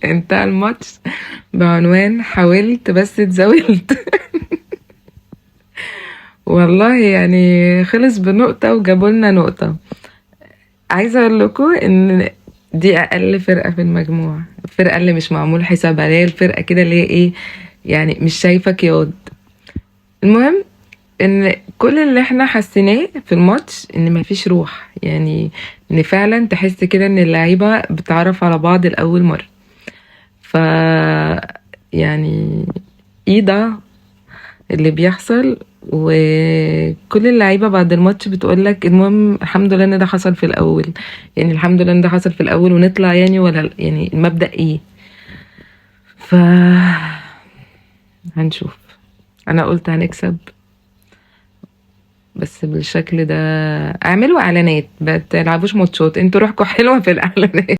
انتهى الماتش بعنوان حاولت بس اتزاولت. والله يعني خلص بنقطة وجابوا لنا نقطة. عايزة اقول لكم ان دي اقل فرقة في المجموعة، الفرقة اللي مش معمول حسابها، اللي هي الفرقة كده اللي هي ايه، يعني مش شايفة ياض. المهم ان كل اللي احنا حسيناه في الماتش ان مفيش روح، يعني ان فعلا تحس كده ان اللعيبة بتعرف على بعض لأول مرة. ف يعني ايه ده اللي بيحصل؟ وكل اللعيبه بعد الماتش بتقولك المهم الحمد لله ان ده حصل في الاول، يعني الحمد لله ان ده حصل في الاول ونطلع، يعني ولا يعني المبدأ ايه. ف هنشوف. انا قلت هنكسب، بس بالشكل ده اعملوا اعلانات، ما تلعبوش ماتشات، انتوا روحكم حلوه في الاعلانات.